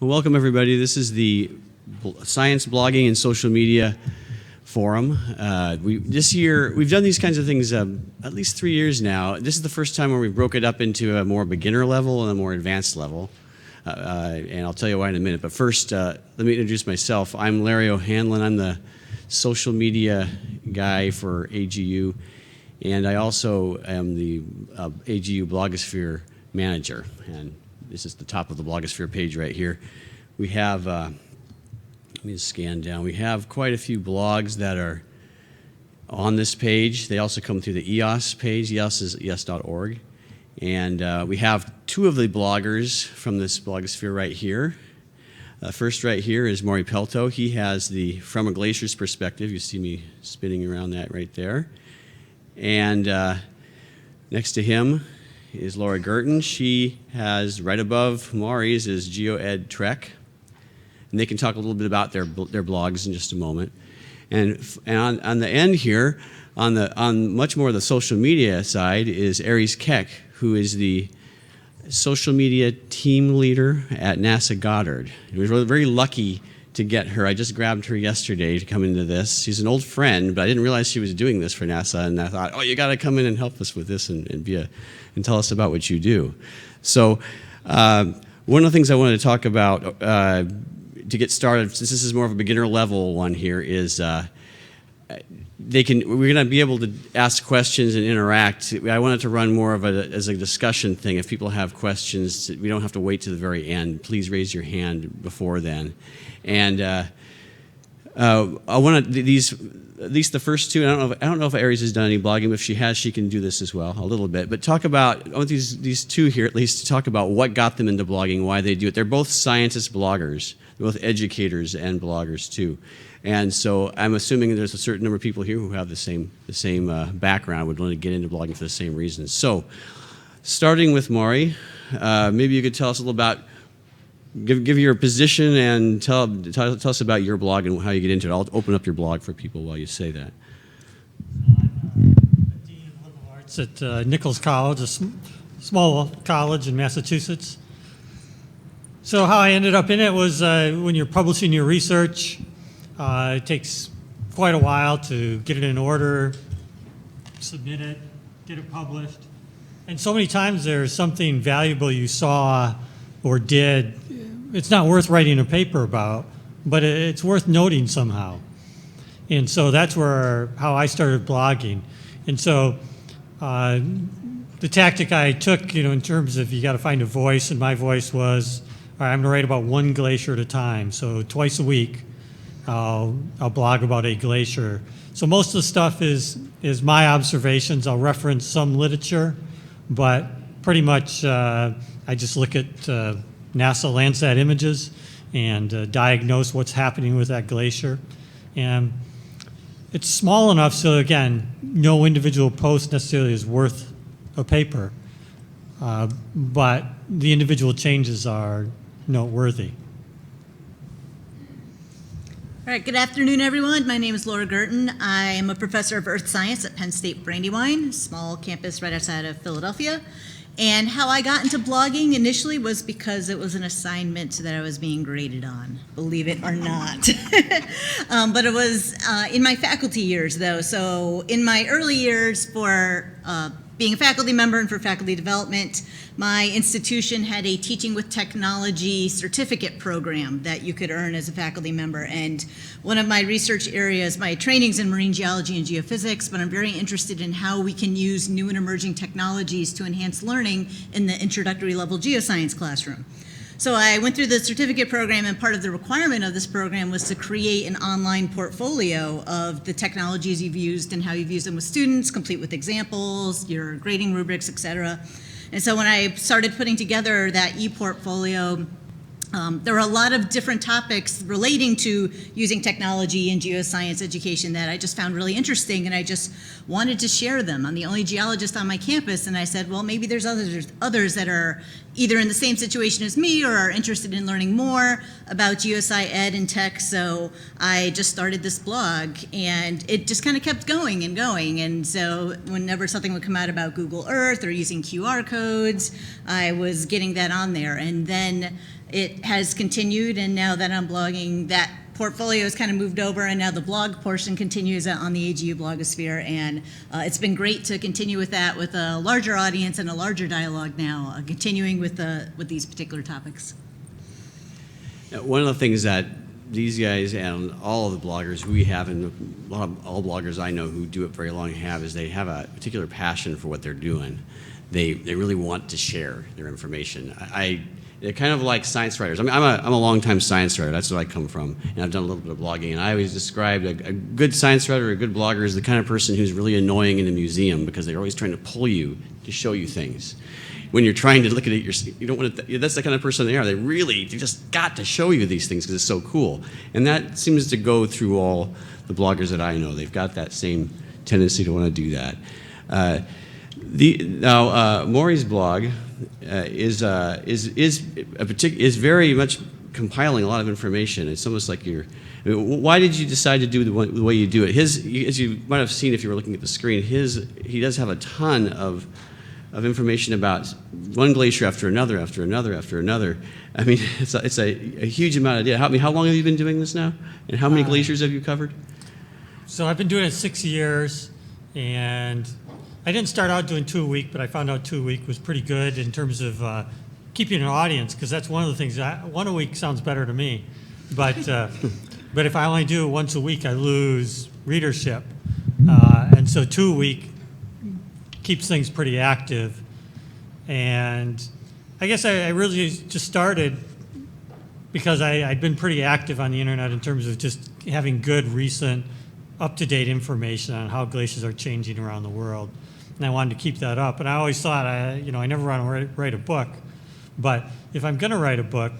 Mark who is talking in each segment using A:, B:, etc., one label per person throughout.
A: Well, welcome everybody. This is the Science Blogging and Social Media Forum. This year, we've done these kinds of things at least 3 years now. This is the first time where we broke it up into a more beginner level and a more advanced level. And I'll tell you why in a minute. But first, let me introduce myself. I'm Larry O'Hanlon. I'm the social media guy for AGU. And I also am the AGU Blogosphere manager. And this is the top of the Blogosphere page right here. We have, let me just scan down. We have quite a few blogs that are on this page. They also come through the EOS page. EOS is eos.org. And we have two of the bloggers from this Blogosphere right here. First right here is Maury Pelto. He has the From a Glacier's Perspective. You see me spinning around that right there. And next to him is Laura Gerton. She has, right above Maury's, is GeoEd Trek. And they can talk a little bit about their blogs in just a moment. And on the end here, on much more of the social media side, is Aries Keck, who is the social media team leader at NASA Goddard. We were very lucky to get her. I just grabbed her yesterday to come into this. She's an old friend, but I didn't realize she was doing this for NASA, and I thought, oh, you got to come in and help us with this and tell us about what you do. So one of the things I wanted to talk about to get started, since this is more of a beginner level one here, is we're going to be able to ask questions and interact. I wanted to run more of as a discussion thing. If people have questions, we don't have to wait to the very end. Please raise your hand before then. And I want to at least the first two. I don't know if Aries has done any blogging, but if she has, she can do this as well a little bit. But I want these two here at least to talk about what got them into blogging, why they do it. They're both scientist bloggers. They're both educators and bloggers too. And so I'm assuming there's a certain number of people here who have the same background, would want to get into blogging for the same reasons. So starting with Maury, maybe you could tell us a little about, give your position and tell us about your blog and how you get into it. I'll open up your blog for people while you say that.
B: I'm a Dean of Liberal Arts at Nichols College, a small college in Massachusetts. So how I ended up in it was when you're publishing your research, it takes quite a while to get it in order, submit it, get it published. And so many times there's something valuable you saw or did. It's not worth writing a paper about, but it's worth noting somehow. And so that's how I started blogging. And so the tactic I took, in terms of you got to find a voice, and my voice was, all right, I'm going to write about one glacier at a time. So twice a week, I'll blog about a glacier. So most of the stuff is my observations. I'll reference some literature, but pretty much I just look at NASA Landsat images and diagnose what's happening with that glacier. And it's small enough so, again, no individual post necessarily is worth a paper, but the individual changes are noteworthy.
C: All right, good afternoon, everyone. My name is Laura Gerton. I am a professor of earth science at Penn State Brandywine, small campus right outside of Philadelphia. And how I got into blogging initially was because it was an assignment that I was being graded on, believe it or not. But it was in my faculty years, though. So in my early years for being a faculty member and for faculty development, my institution had a Teaching with Technology certificate program that you could earn as a faculty member. And one of my research areas, my training's in marine geology and geophysics, but I'm very interested in how we can use new and emerging technologies to enhance learning in the introductory level geoscience classroom. So I went through the certificate program, and part of the requirement of this program was to create an online portfolio of the technologies you've used and how you've used them with students, complete with examples, your grading rubrics, et cetera. And so when I started putting together that e-portfolio, there were a lot of different topics relating to using technology in geoscience education that I just found really interesting, and I just wanted to share them. I'm the only geologist on my campus, and I said, well, maybe there's others that are either in the same situation as me or are interested in learning more about geosci ed and tech. So I just started this blog, and it just kind of kept going and going. And so whenever something would come out about Google Earth or using QR codes, I was getting that on there. And then it has continued, and now that I'm blogging, that portfolio has kind of moved over, and now the blog portion continues on the AGU blogosphere, and it's been great to continue with that with a larger audience and a larger dialogue now, continuing with these particular topics.
A: One of the things that these guys and all of the bloggers we have, and all bloggers I know who do it very long have, is they have a particular passion for what they're doing. They really want to share their information. They're kind of like science writers. I mean, I'm a long-time science writer. That's where I come from, and I've done a little bit of blogging. And I always described a good science writer, a good blogger, as the kind of person who's really annoying in a museum because they're always trying to pull you to show you things. When you're trying to look at it, you don't want to. That's the kind of person they are. They just got to show you these things because it's so cool. And that seems to go through all the bloggers that I know. They've got that same tendency to want to do that. Maury's blog is very much compiling a lot of information. It's almost like why did you decide to do the way you do it? As you might have seen if you were looking at the screen, he does have a ton of information about one glacier after another, after another, after another. I mean, it's a huge amount of data. How long have you been doing this now? And how many glaciers have you covered?
B: So I've been doing it 6 years, and I didn't start out doing 2 a week, but I found out 2 a week was pretty good in terms of keeping an audience, because that's one of the things. 1 a week sounds better to me, but if I only do it once a week, I lose readership, and so 2 a week keeps things pretty active. And I guess I really just started because I'd been pretty active on the internet in terms of just having good, recent, up-to-date information on how glaciers are changing around the world. And I wanted to keep that up. And I always thought, I never want to write a book. But if I'm going to write a book,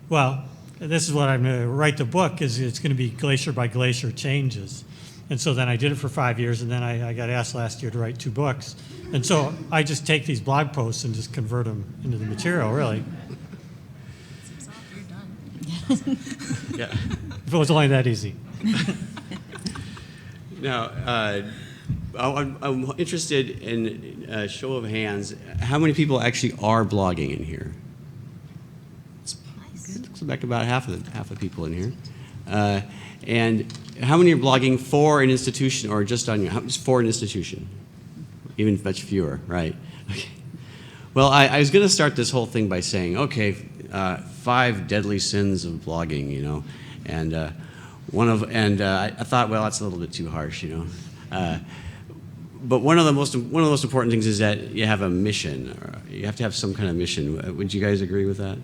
B: well, this is what I'm going to write the book, is it's going to be glacier by glacier changes. And so then I did it for 5 years, and then I got asked last year to write 2 books. And so I just take these blog posts and just convert them into the material, really.
C: You're done.
A: Yeah.
B: If it was only that easy.
A: Now, I'm interested in a show of hands. How many people actually are blogging in here? Looks like about half the people in here. And how many are blogging for an institution or just on just for an institution? Even much fewer, right? Okay. Well, I was going to start this whole thing by saying, okay, 5 deadly sins of blogging, and I thought, well, that's a little bit too harsh, But one of the most important things is that you have a mission. Or you have to have some kind of mission. Would you guys agree with that?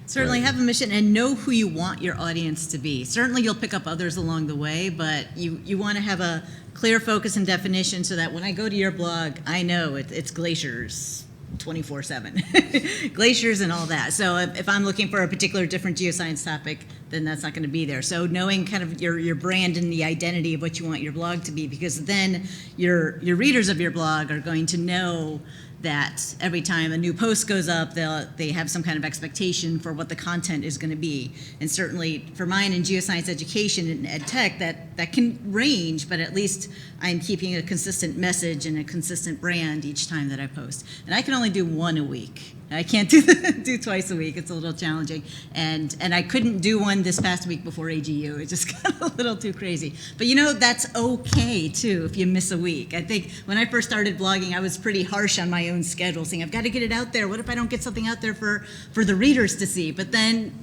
C: Certainly have a mission and know who you want your audience to be. Certainly you'll pick up others along the way, but you want to have a clear focus and definition so that when I go to your blog, I know it's glaciers 24/7. Glaciers and all that. So if I'm looking for a particular different geoscience topic, then that's not going to be there. So knowing kind of your brand and the identity of what you want your blog to be, because then your readers of your blog are going to know that every time a new post goes up, they have some kind of expectation for what the content is going to be. And certainly for mine in geoscience education and ed tech, that can range, but at least I'm keeping a consistent message and a consistent brand each time that I post. And I can only do 1 a week. I can't do twice a week. It's a little challenging. And I couldn't do one this past week before AGU. It just got a little too crazy. But that's okay too if you miss a week. I think when I first started blogging, I was pretty harsh on my own schedule, saying I've got to get it out there. What if I don't get something out there for the readers to see? But then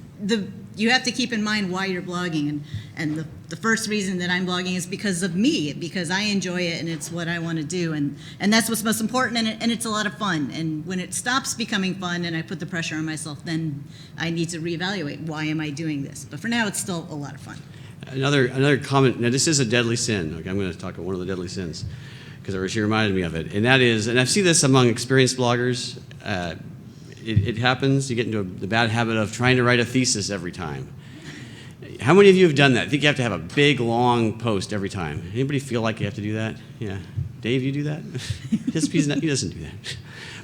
C: you have to keep in mind why you're blogging, and the first reason that I'm blogging is because of me, because I enjoy it and it's what I want to do, and that's what's most important, and it's a lot of fun. And when it stops becoming fun and I put the pressure on myself, then I need to reevaluate, why am I doing this? But for now, it's still a lot of fun.
A: Another comment. Now, this is a deadly sin. Okay, I'm going to talk about one of the deadly sins because she reminded me of it, and that is, and I've seen this among experienced bloggers. It happens. You get into the bad habit of trying to write a thesis every time. How many of you have done that? I think you have to have a big, long post every time. Anybody feel like you have to do that? Yeah. Dave, you do that? He doesn't do that.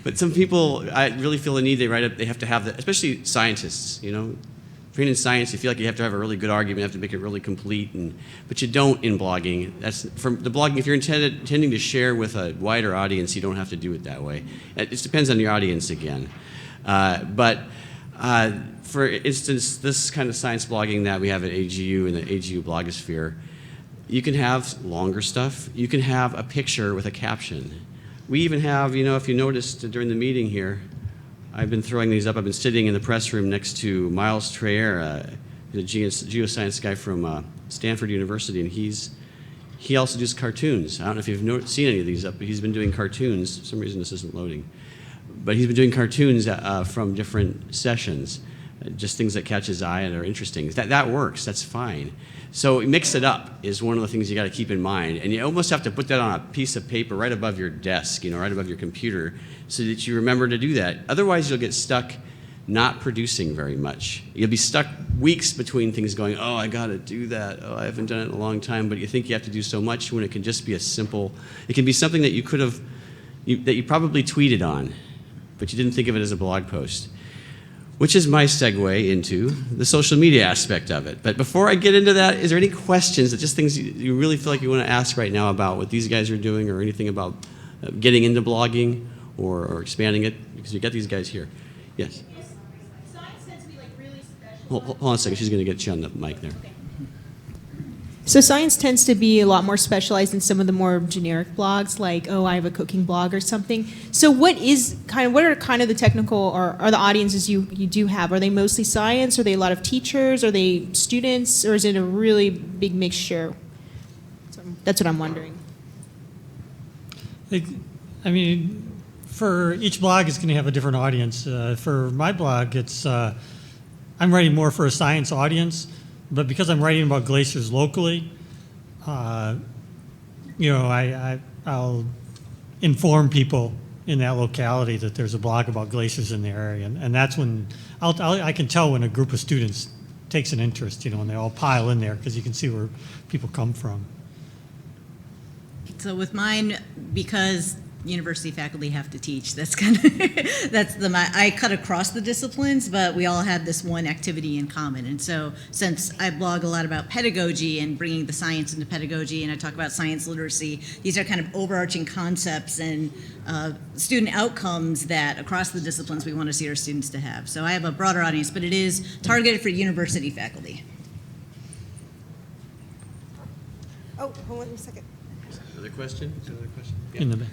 A: But some people, I really feel the need. They have to have that, especially scientists. You know, being in science, you feel like you have to have a really good argument, you have to make it really complete, but you don't in blogging. That's from the blogging. If you're intending to share with a wider audience, you don't have to do it that way. It just depends on your audience again. For instance, this kind of science blogging that we have at AGU in the AGU blogosphere, you can have longer stuff. You can have a picture with a caption. We even have, if you noticed during the meeting here, I've been throwing these up. I've been sitting in the press room next to Miles Treyer, the geoscience guy from Stanford University, and he also does cartoons. I don't know if you've seen any of these up, but he's been doing cartoons. For some reason this isn't loading. But he's been doing cartoons from different sessions, just things that catch his eye and are interesting. That works. That's fine. So mix it up is one of the things you got to keep in mind, and you almost have to put that on a piece of paper right above your desk, right above your computer, so that you remember to do that. Otherwise, you'll get stuck not producing very much. You'll be stuck weeks between things going, oh, I got to do that. Oh, I haven't done it in a long time, but you think you have to do so much when it can just be it can be something that that you probably tweeted on, but you didn't think of it as a blog post. Which is my segue into the social media aspect of it. But before I get into that, is there any questions, just things you really feel like you want to ask right now about what these guys are doing, or anything about getting into blogging or expanding it? Because you got these guys here. Yes?
D: Science tends to be really special.
A: Hold on a second. She's going to get you on the mic there.
E: So science tends to be a lot more specialized in some of the more generic blogs, like, oh, I have a cooking blog or something. So what are kind of the technical or the audiences you do have? Are they mostly science? Are they a lot of teachers? Are they students? Or is it a really big mixture? So that's what I'm wondering.
B: For each blog, it's going to have a different audience. For my blog, I'm writing more for a science audience. But because I'm writing about glaciers locally, I'll inform people in that locality that there's a blog about glaciers in the area, and that's when I can tell when a group of students takes an interest, and they all pile in there because you can see where people come from.
C: So with mine, because university faculty have to teach, that's I cut across the disciplines, but we all have this one activity in common. And so since I blog a lot about pedagogy and bringing the science into pedagogy, and I talk about science literacy, these are kind of overarching concepts and student outcomes that across the disciplines we want to see our students to have. So I have a broader audience, but it is targeted for university faculty.
F: Oh, hold on a second.
A: Another question? Yeah.
B: In the back.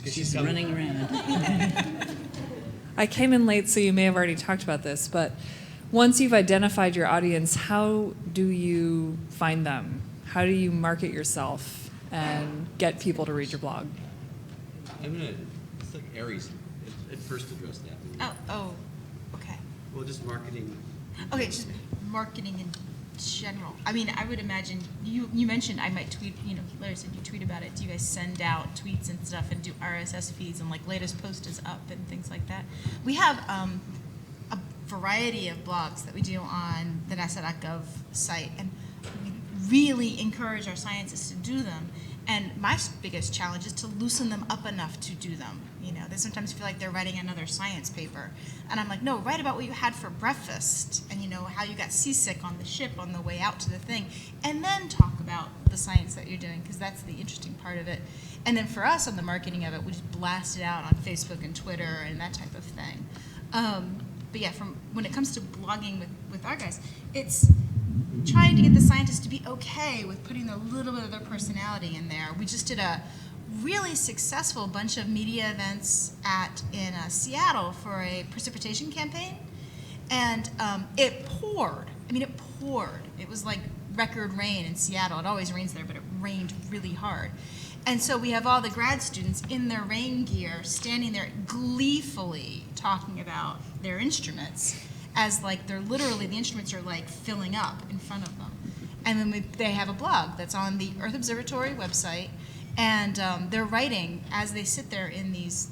C: She's running around.
G: I came in late, so you may have already talked about this, but once you've identified your audience, how do you find them? How do you market yourself and get people to read your blog?
A: It's like Aries at first address that.
D: Oh, okay.
A: Well, just marketing.
D: Okay, just marketing in general. I mean, I would imagine, you mentioned I might tweet, Larry said you tweet about it. Do you guys send out tweets and stuff and do RSS feeds and latest post is up and things like that? We have a variety of blogs that we do on the NASA.gov site, and we really encourage our scientists to do them. And my biggest challenge is to loosen them up enough to do them. They sometimes feel like they're writing another science paper. And I'm like, no, write about what you had for breakfast and, how you got seasick on the ship on the way out to the thing. And then talk about the science that you're doing, because that's the interesting part of it. And then for us on the marketing of it, we just blast it out on Facebook and Twitter and that type of thing. But yeah, when it comes to blogging with our guys, it's trying to get the scientists to be okay with putting a little bit of their personality in there. We just did a really successful bunch of media events in Seattle for a precipitation campaign, and it poured. It poured. It was like record rain in Seattle. It always rains there, but it rained really hard. And so we have all the grad students in their rain gear standing there gleefully talking about their instruments as they're literally, the instruments are filling up in front of them. And then they have a blog that's on the Earth Observatory website, and they're writing as they sit there in these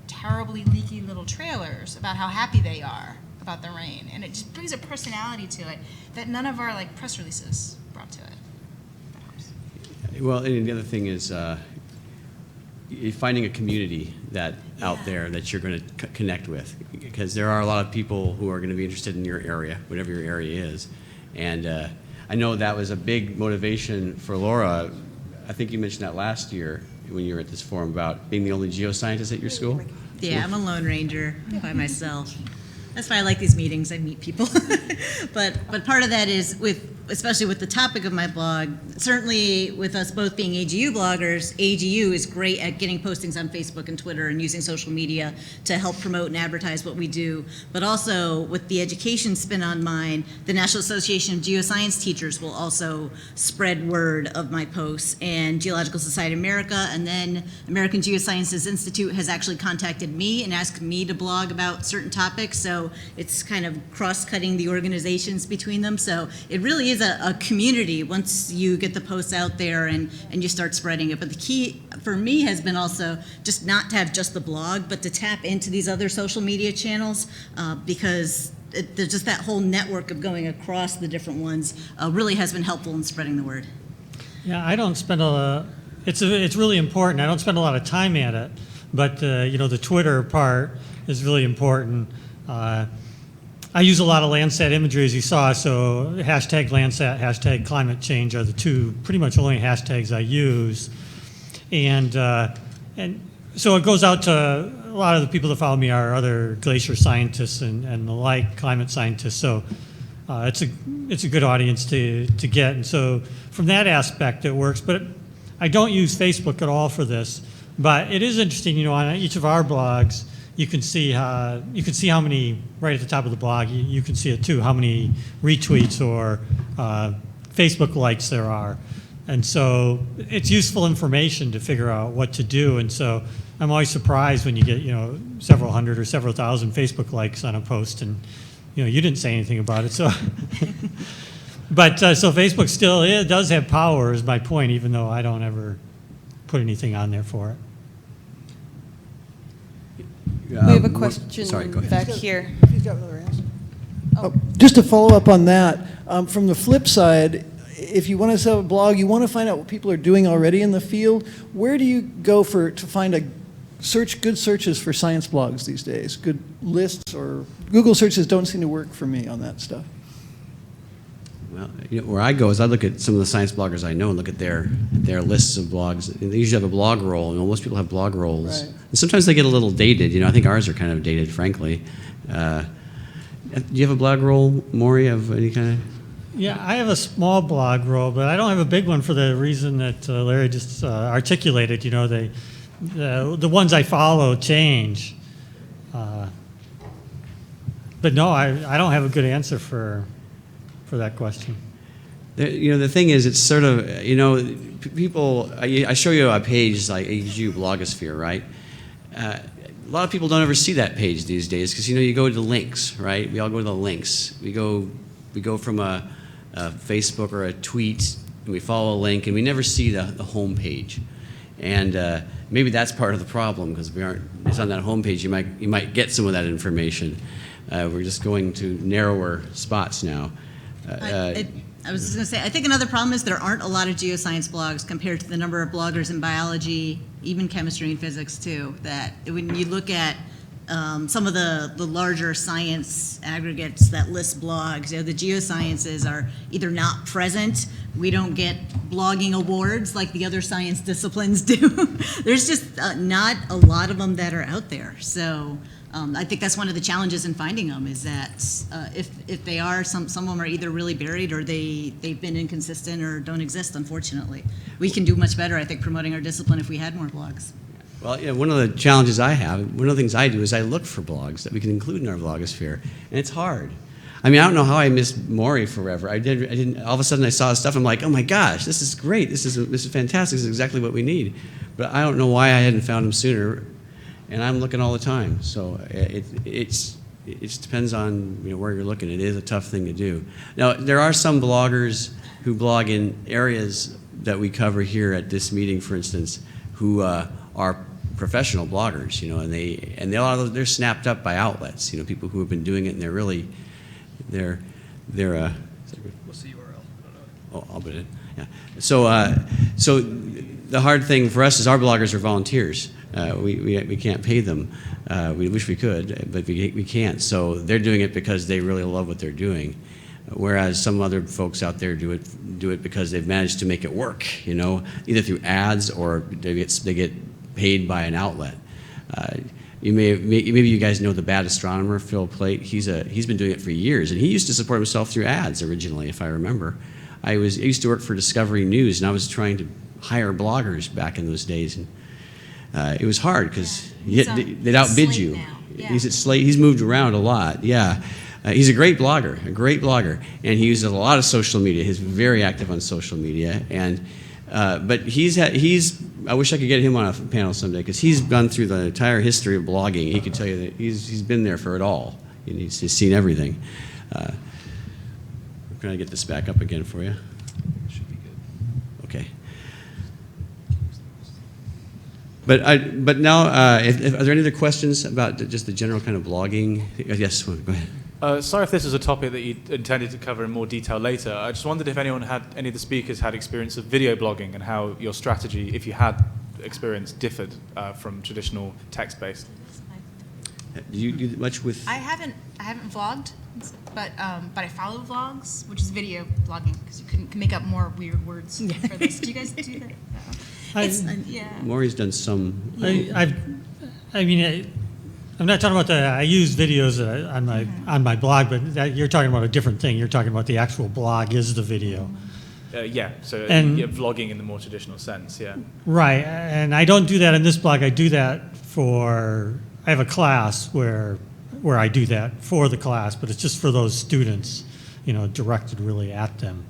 D: terribly leaky little trailers about how happy they are about the rain. And it just brings a personality to it that none of our press releases brought to it. That helps.
A: Well, and the other thing is finding a community that out there that you're going to connect with, because there are a lot of people who are going to be interested in your area, whatever your area is. And I know that was a big motivation for Laura. I think you mentioned that last year when you were at this forum about being the only geoscientist at your school.
C: Yeah, I'm a lone ranger by myself. That's why I like these meetings. I meet people. but part of that is especially with the topic of my blog, certainly with us both being AGU bloggers, AGU is great at getting postings on Facebook and Twitter and using social media to help promote and advertise what we do. But also with the education spin on mine, the National Association of Geoscience Teachers will also spread word of my posts, and Geological Society of America, and then American Geosciences Institute has actually contacted me and asked me to blog about certain topics. So it's kind of cross-cutting the organizations between them. So it really is a community once you get the posts out there and you start spreading it. But the key for me has been also just not to have just the blog, but to tap into these other social media channels because there's just that whole network of going across the different ones really has been helpful in spreading the word.
B: Yeah, I don't spend it's really important. I don't spend a lot of time at it, but the Twitter part is really important. I use a lot of Landsat imagery, as you saw, so hashtag Landsat, hashtag climate change are the two pretty much only hashtags I use. And so it goes out to a lot of the people that follow me are other glacier scientists and the like, climate scientists. So it's a good audience to get. And so from that aspect, it works. But I don't use Facebook at all for this. But it is interesting, on each of our blogs, you can see how many, right at the top of the blog, you can see it too, how many retweets or Facebook likes there are. And so it's useful information to figure out what to do. And so I'm always surprised when you get, several hundred or several thousand Facebook likes on a post and, you didn't say anything about it. So, but so Facebook still does have power is my point, even though I don't ever put anything on there for it.
F: We have a question
A: Sorry, go ahead.
F: back here.
H: He's got another answer. Just to follow up on that, from the flip side, if you want to set up a blog, you want to find out what people are doing already in the field, where do you go to find good searches for science blogs these days? Good lists, or Google searches don't seem to work for me on that stuff.
A: Well, where I go is I look at some of the science bloggers I know and look at their lists of blogs. They usually have a blog roll, most people have blog rolls.
H: Right.
A: And sometimes they get a little dated. I think ours are kind of dated, frankly. Do you have a blog roll, Maury, of any kind of?
B: Yeah, I have a small blog roll, but I don't have a big one for the reason that Larry just articulated. The ones I follow change. But no, I don't have a good answer for that question.
A: The thing is, it's sort of, people, I show you a page like AGU Blogosphere, right? A lot of people don't ever see that page these days because, you go to the links, right? We all go to the links. We go from a Facebook or a tweet, and we follow a link, and we never see the home page. And maybe that's part of the problem because it's on that home page. You might get some of that information. We're just going to narrower spots now.
C: I was just going to say, I think another problem is there aren't a lot of geoscience blogs compared to the number of bloggers in biology, even chemistry and physics too, that when you look at some of the larger science aggregates that list blogs, the geosciences are either not present, we don't get blogging awards like the other science disciplines do. There's just not a lot of them that are out there. So I think that's one of the challenges in finding them is that if they are, some of them are either really buried or they've been inconsistent or don't exist, unfortunately. We can do much better, I think, promoting our discipline if we had more blogs.
A: Well, one of the challenges I have, one of the things I do is I look for blogs that we can include in our blogosphere, and it's hard. I don't know how I missed Maury forever. I didn't. All of a sudden, I saw his stuff. I'm like, oh my gosh, this is great. This is fantastic. This is exactly what we need. But I don't know why I hadn't found him sooner. And I'm looking all the time. So it depends on where you're looking. It is a tough thing to do. Now there are some bloggers who blog in areas that we cover here at this meeting, for instance, who are professional bloggers, and they're snapped up by outlets, people who have been doing it, and they're
I: What's the URL?
A: Oh, I'll put it. Yeah. So the hard thing for us is our bloggers are volunteers. We can't pay them. We wish we could, but we can't. So they're doing it because they really love what they're doing. Whereas some other folks out there do it because they've managed to make it work, either through ads or they get paid by an outlet. Maybe you guys know the bad astronomer, Phil Plait. He's been doing it for years, and he used to support himself through ads originally, if I remember. I used to work for Discovery News, and I was trying to hire bloggers back in those days, and it was hard because they'd outbid you.
D: Yeah.
A: He's at Slate. He's moved around a lot. Yeah. He's a great blogger, and he uses a lot of social media. He's very active on social media, and but I wish I could get him on a panel someday because he's gone through the entire history of blogging. He could tell you that he's been there for it all. He's seen everything. I'm going to get this back up again for you. Should be good. Okay. But now, are there any other questions about just the general kind of blogging? Yes, go ahead.
I: Sorry if this is a topic that you intended to cover in more detail later. I just wondered if any of the speakers had experience of video blogging and how your strategy, if you had experience, differed from traditional text-based.
A: Do you do much with?
D: I haven't vlogged, but I follow vlogs, which is video blogging, because you can make up more weird words for this. Do you guys do that? Yeah.
A: Maury's done some.
B: I'm not talking about I use videos on my blog, but you're talking about a different thing. You're talking about the actual blog is the video.
I: Vlogging in the more traditional sense, yeah.
B: Right, and I don't do that in this blog. I do that I have a class where I do that for the class, but it's just for those students, directed really at them.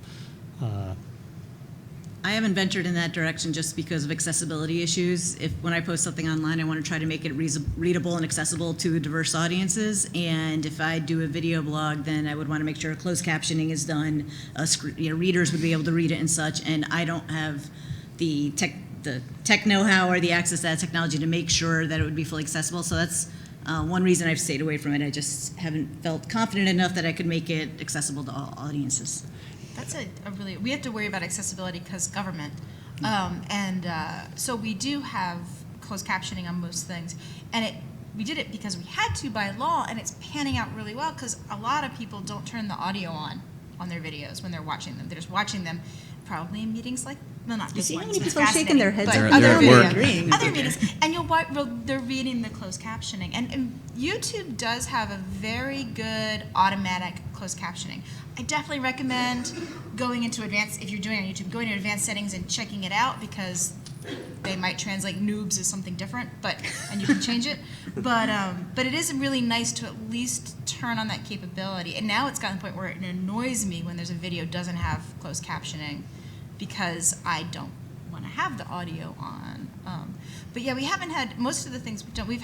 C: I haven't ventured in that direction just because of accessibility issues. When I post something online, I want to try to make it readable and accessible to diverse audiences. And if I do a video blog, then I would want to make sure closed captioning is done. Readers would be able to read it and such. And I don't have the tech know-how or the access to that technology to make sure that it would be fully accessible. So that's one reason I've stayed away from it. I just haven't felt confident enough that I could make it accessible to all audiences.
D: That's we have to worry about accessibility because government. So we do have closed captioning on most things. And we did it because we had to by law, and it's panning out really well because a lot of people don't turn the audio on their videos when they're watching them. They're just watching them probably in meetings like, not
C: You
D: this
C: see how
D: one,
C: many
D: it's
C: people are shaking their heads?
D: fascinating,
A: They're
C: Other
A: at work.
C: agreeing.
D: other meetings, and they're reading the closed captioning. And YouTube does have a very good automatic closed captioning. I definitely recommend going into advanced, if you're doing it on YouTube, going to advanced settings and checking it out because they might translate noobs as something different, and you can change it. But it is really nice to at least turn on that capability. And now it's gotten to the point where it annoys me when there's a video that doesn't have closed captioning because I don't want to have the audio on. But yeah, we haven't had most of the things we've done. We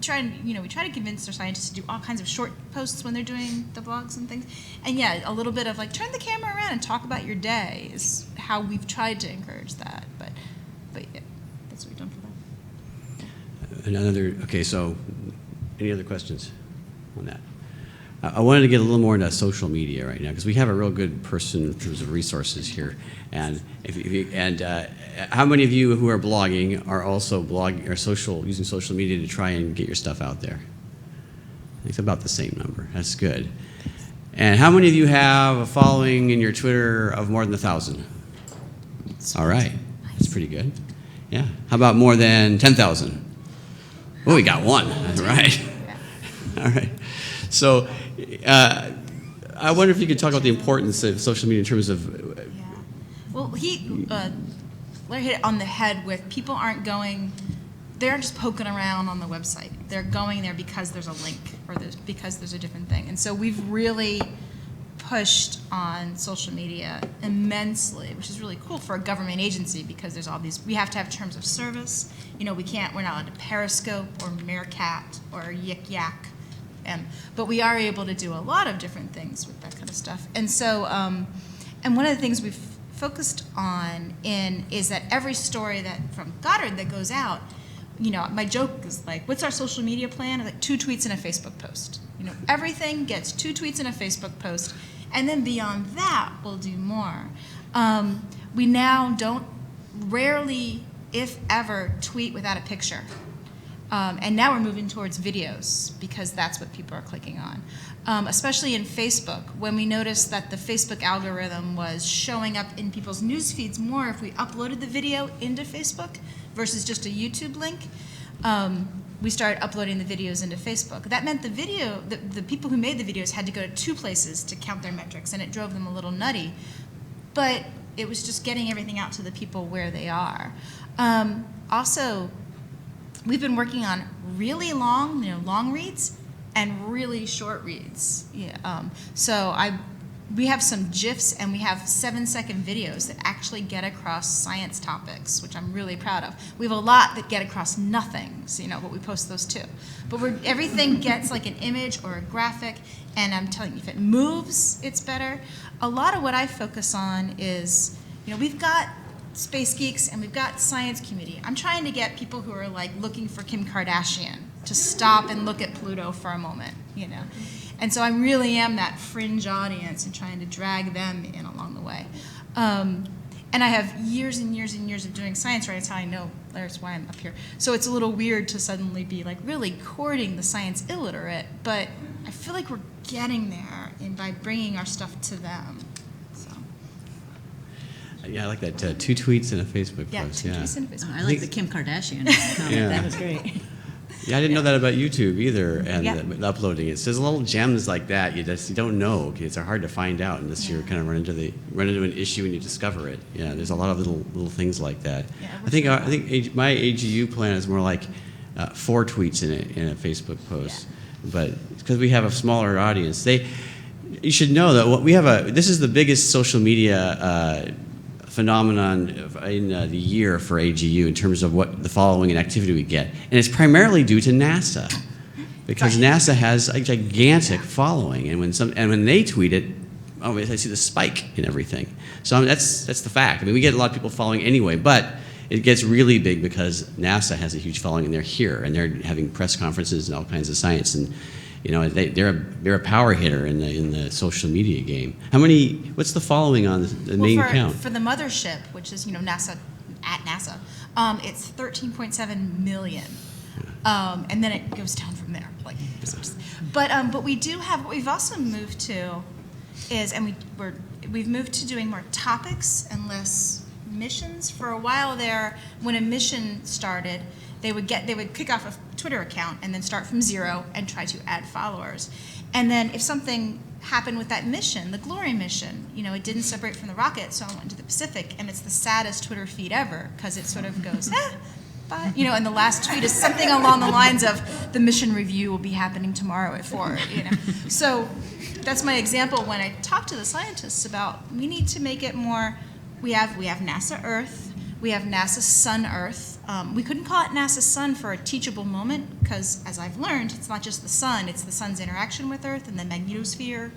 D: try to convince our scientists to do all kinds of short posts when they're doing the blogs and things. And yeah, a little bit of turn the camera around and talk about your day is how we've tried to encourage that. But yeah, that's what we've done for that.
A: So any other questions on that? I wanted to get a little more into social media right now because we have a real good person in terms of resources here. And how many of you who are blogging are also using social media to try and get your stuff out there? I think it's about the same number. That's good. And how many of you have a following in your Twitter of more than 1,000? All right, that's pretty good. Yeah. How about more than 10,000? Oh, we got one. All right. All right. So I wonder if you could talk about the importance of social media in terms of.
D: Yeah. Well, Larry hit it on the head with people they aren't just poking around on the website. They're going there because there's a link or because there's a different thing. And so we've really pushed on social media immensely, which is really cool for a government agency because there's all these, we have to have terms of service. We're not allowed to Periscope or Meerkat or Yik Yak. But we are able to do a lot of different things with that kind of stuff. And so, and one of the things we've focused on is that every story from Goddard that goes out, my joke is what's our social media plan? 2 tweets and a Facebook post. Everything gets 2 tweets and a Facebook post, and then beyond that, we'll do more. We now don't rarely, if ever, tweet without a picture. And now we're moving towards videos because that's what people are clicking on. Especially in Facebook, when we noticed that the Facebook algorithm was showing up in people's news feeds more if we uploaded the video into Facebook versus just a YouTube link. We started uploading the videos into Facebook. That meant the people who made the videos had to go to 2 places to count their metrics, and it drove them a little nutty. But it was just getting everything out to the people where they are. Also, we've been working on really long, long reads and really short reads. Yeah, we have some GIFs and we have 7-second videos that actually get across science topics, which I'm really proud of. We have a lot that get across nothing, so but we post those too. But everything gets like an image or a graphic, and I'm telling you, if it moves, it's better. A lot of what I focus on is, we've got space geeks and we've got science community. I'm trying to get people who are like looking for Kim Kardashian to stop and look at Pluto for a moment, And so I really am that fringe audience and trying to drag them in along the way. And I have years and years and years of doing science, right? That's how I know, that's why I'm up here. So it's a little weird to suddenly be like really courting the science illiterate, but I feel like we're getting there by bringing our stuff to them.
A: Yeah, I like that. 2 tweets and a Facebook post.
D: 2 tweets and a Facebook
C: I like the Kim Kardashian comment.
A: Yeah.
C: That was great.
A: Yeah, I didn't know that about YouTube either, and uploading it. So there's little gems like that you don't know. It's hard to find out unless you kind of run into an issue and you discover it. Yeah, there's a lot of little things like that.
D: Yeah,
A: I think my AGU plan is more like 4 tweets in a Facebook post, but because we have a smaller audience, you should know that this is the biggest social media phenomenon in the year for AGU in terms of what the following and activity we get. And it's primarily due to NASA, because NASA has a gigantic following, and when they tweet it, I see the spike in everything. So that's the fact. I mean, we get a lot of people following anyway, but it gets really big because NASA has a huge following and they're here and they're having press conferences and all kinds of science, and they're a power hitter in the social media game. What's the following on the main account?
D: For the mothership, which is NASA at NASA, it's 13.7 million, and then it goes down from there. But we do have what we've also moved to is, and we've moved to doing more topics and less missions. For a while there, when a mission started, they would kick off a Twitter account and then start from 0 and try to add followers. And then if something happened with that mission, the Glory mission, it didn't separate from the rocket, so I went into the Pacific, and it's the saddest Twitter feed ever because it sort of goes, bye. And the last tweet is something along the lines of, the mission review will be happening tomorrow at 4, So that's my example when I talk to the scientists about, we need to make it more, we have NASA Earth, we have NASA Sun Earth. We couldn't call it NASA Sun for a teachable moment because, as I've learned, it's not just the sun, it's the sun's interaction with Earth and the magnetosphere.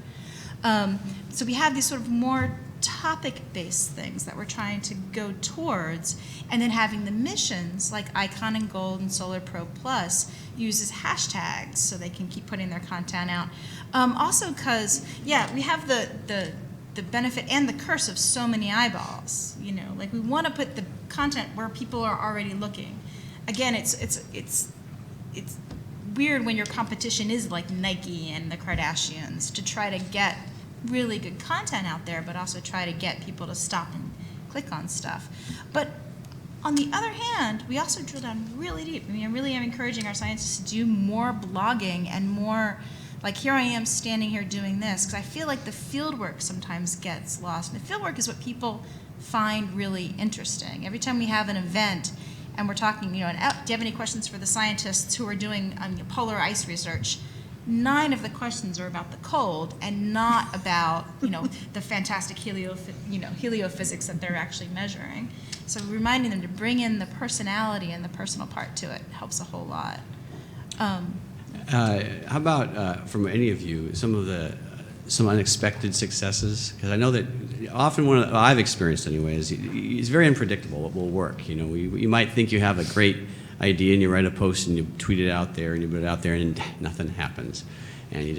D: So we have these sort of more topic-based things that we're trying to go towards, and then having the missions like Icon and Gold and Solar Probe Plus uses hashtags so they can keep putting their content out. Also because, we have the benefit and the curse of so many eyeballs. We want to put the content where people are already looking. Again, it's weird when your competition is like Nike and the Kardashians to try to get really good content out there, but also try to get people to stop and click on stuff. But on the other hand, we also drill down really deep. I really am encouraging our scientists to do more blogging and more. Like here I am standing here doing this because I feel like the field work sometimes gets lost. And the field work is what people find really interesting. Every time we have an event and we're talking, do you have any questions for the scientists who are doing polar ice research? 9 of the questions are about the cold and not about, the fantastic heliophysics that they're actually measuring. So reminding them to bring in the personality and the personal part to it helps a whole lot.
A: How about from any of you some unexpected successes? Because I know that often I've experienced anyway is it's very unpredictable what will work. You might think you have a great idea and you write a post and you tweet it out there and you put it out there and nothing happens, and you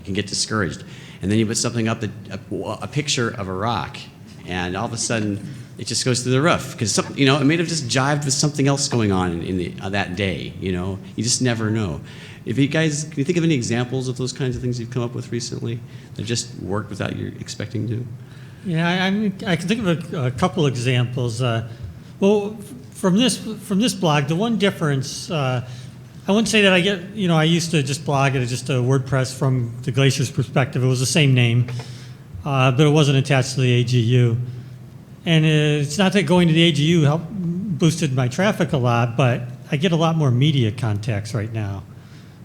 A: can get discouraged. And then you put something up a picture of a rock, and all of a sudden it just goes through the roof because it may have just jived with something else going on in that day. You just never know. If you guys, can you think of any examples of those kinds of things you've come up with recently that just worked without you expecting to?
B: Yeah, I can think of a couple examples. Well, from this blog, the one difference, I wouldn't say that I used to just blog at just a WordPress from the Glacier's perspective. It was the same name, but it wasn't attached to the AGU. And it's not that going to the AGU boosted my traffic a lot, but I get a lot more media contacts right now.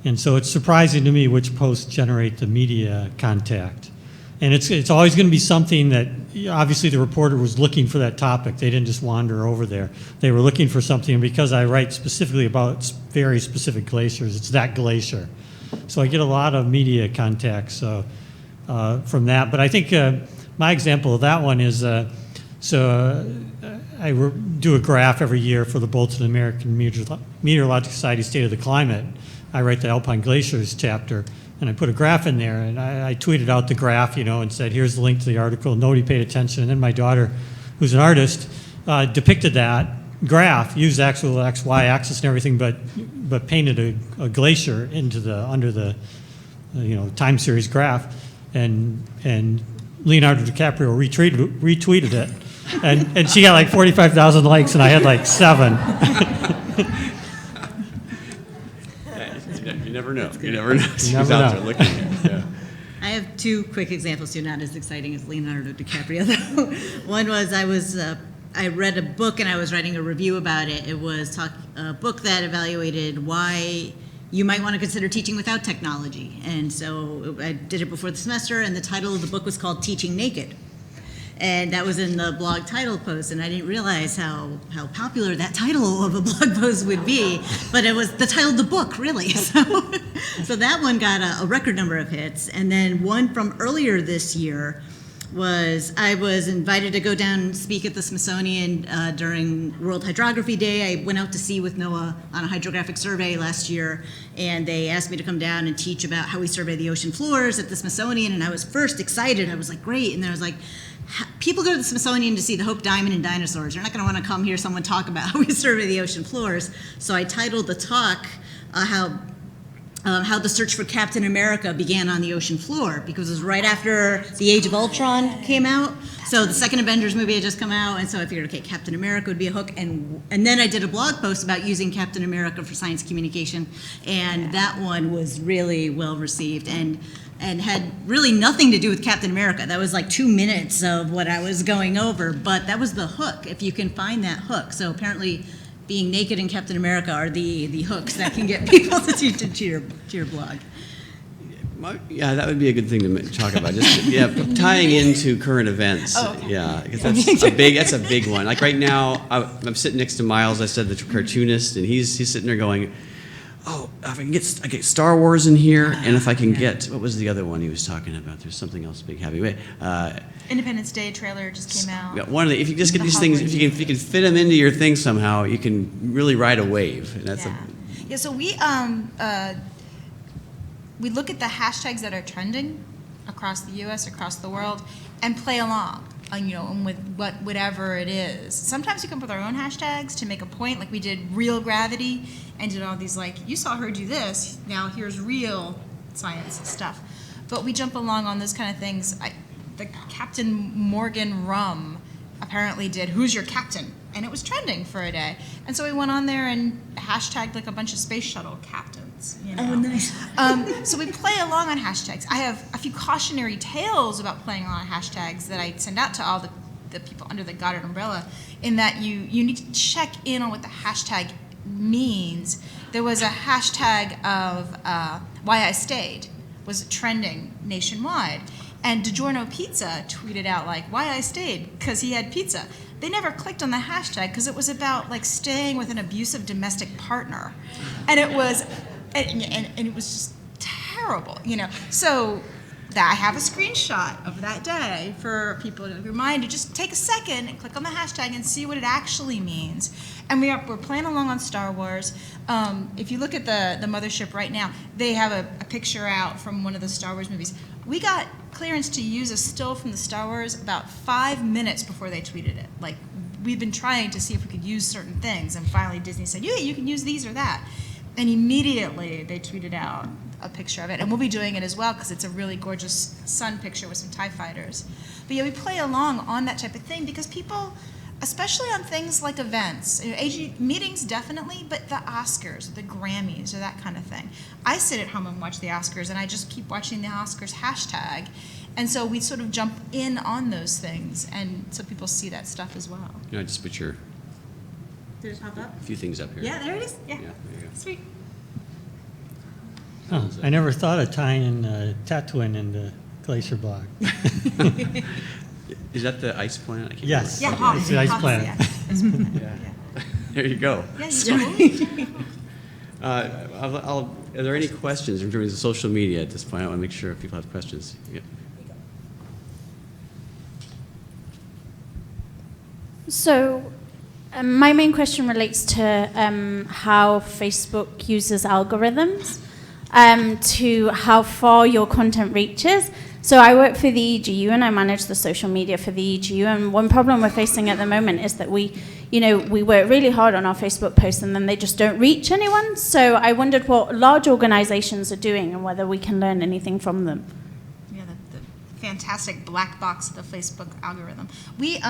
B: And so it's surprising to me which posts generate the media contact. And it's always going to be something that, obviously the reporter was looking for that topic. They didn't just wander over there. They were looking for something, and because I write specifically about very specific glaciers, it's that glacier. So I get a lot of media contacts from that. But I think my example of that one is, I do a graph every year for the Bulletin of the American Meteorological Society State of the Climate. I write the Alpine Glaciers chapter, and I put a graph in there, and I tweeted out the graph, and said, here's the link to the article. Nobody paid attention. And then my daughter, who's an artist, depicted that graph, used actual X, Y axis and everything, but painted a glacier under the time series graph, and Leonardo DiCaprio retweeted it, and she got like 45,000 likes, and I had like 7.
A: You never know. You never know. Who's out there looking at it. Yeah.
C: I have 2 quick examples too, not as exciting as Leonardo DiCaprio though. One was I read a book and I was writing a review about it. It was a book that evaluated why you might want to consider teaching without technology. And so I did it before the semester, and the title of the book was called Teaching Naked. And that was in the blog title post, and I didn't realize how popular that title of a blog post would be, but it was the title of the book, really. So that one got a record number of hits. And then one from earlier this year was I was invited to go down and speak at the Smithsonian during World Hydrography Day. I went out to sea with NOAA on a hydrographic survey last year, and they asked me to come down and teach about how we survey the ocean floors at the Smithsonian, and I was first excited. I was like, great, and then I was like, people go to the Smithsonian to see the Hope Diamond and dinosaurs. They're not going to want to come hear someone talk about how we survey the ocean floors. So I titled the talk how the search for Captain America began on the ocean floor, because it was right after the Age of Ultron came out. So the second Avengers movie had just come out, and so I figured, okay, Captain America would be a hook. And then I did a blog post about using Captain America for science communication, and that one was really well received and had really nothing to do with Captain America. That was like 2 minutes of what I was going over, but that was the hook, if you can find that hook. So apparently being naked and Captain America are the hooks that can get people to your blog.
A: Yeah, that would be a good thing to talk about. Just tying into current events.
C: Oh, okay.
A: Yeah, because that's a big one. Like right now, I'm sitting next to Miles. I said the cartoonist, and he's sitting there going, "Oh, if I can get Star Wars in here, and if I can get what was the other one he was talking about? There's something else big heavy.
D: Independence Day trailer just came out.
A: Yeah, if you just get these things, if you can fit them into your thing somehow, you can really ride a wave. And that's
D: So we look at the hashtags that are trending across the U.S., across the world, and play along. And with whatever it is. Sometimes we come up with our own hashtags to make a point, like we did real gravity and did all these you saw her do this, now here's real science stuff. But we jump along on those kind of things. The Captain Morgan rum apparently did Who's Your Captain? And it was trending for a day. And so we went on there and hashtagged like a bunch of space shuttle captains.
C: Oh, nice.
D: So we play along on hashtags. I have a few cautionary tales about playing along on hashtags that I send out to all the people under the Goddard umbrella, in that you need to check in on what the hashtag means. There was a hashtag of Why I Stayed was trending nationwide. And DiGiorno Pizza tweeted out Why I Stayed, because he had pizza. They never clicked on the hashtag because it was about staying with an abusive domestic partner. And it was and it was just terrible, So that I have a screenshot of that day for people to remind you, just take a second and click on the hashtag and see what it actually means. And we're playing along on Star Wars. If you look at the mothership right now, they have a picture out from one of the Star Wars movies. We got clearance to use a still from the Star Wars about 5 minutes before they tweeted it. Like, we've been trying to see if we could use certain things, and finally Disney said, yeah, you can use these or that. And immediately they tweeted out a picture of it, and we'll be doing it as well because it's a really gorgeous sun picture with some TIE fighters. But yeah, we play along on that type of thing because people, especially on things like events, AG meetings definitely, but the Oscars, the Grammys, or that kind of thing. I sit at home and watch the Oscars, and I just keep watching the Oscars hashtag, and so we sort of jump in on those things, and so people see that stuff as well.
A: You know, just put your
C: Did it pop up?
A: a few things up here.
C: Yeah, there it is. Yeah.
A: Yeah, there you go.
C: Sweet.
B: Oh, I never thought of tying Tatooine into Glacier Block.
A: Is that the ice planet? I can't
B: Yes.
A: remember.
C: Yeah,
B: It's the ice
C: Hoth,
B: planet.
C: yeah. Ice planet.
A: Yeah. There you go.
C: Yeah, you do.
A: Are there any questions in terms of social media at this point? I want to make sure if people have questions. Yeah.
J: So, my main question relates to how Facebook uses algorithms to how far your content reaches. So I work for the EGU and I manage the social media for the EGU. And one problem we're facing at the moment is that we work really hard on our Facebook posts and then they just don't reach anyone. So I wondered what large organizations are doing and whether we can learn anything from them.
D: Yeah, the fantastic black box of the Facebook algorithm. We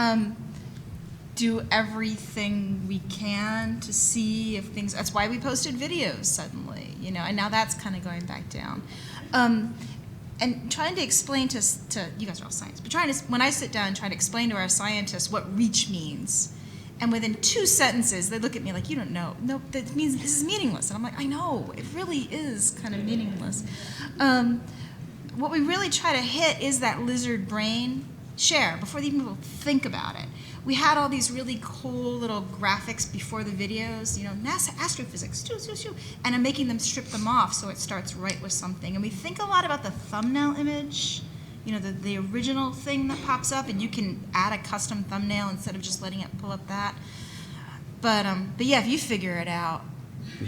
D: do everything we can to see if things, that's why we posted videos suddenly, and now that's kind of going back down. And trying to explain to you guys are all science, but when I sit down and try to explain to our scientists what reach means, and within 2 sentences, they look at me like, you don't know. No, that means this is meaningless. And I'm like, I know, it really is kind of meaningless. What we really try to hit is that lizard brain share before they even people think about it. We had all these really cool little graphics before the videos, NASA astrophysics, and I'm making them strip them off so it starts right with something. And we think a lot about the thumbnail image, the original thing that pops up, and you can add a custom thumbnail instead of just letting it pull up that. But yeah, if you figure it out,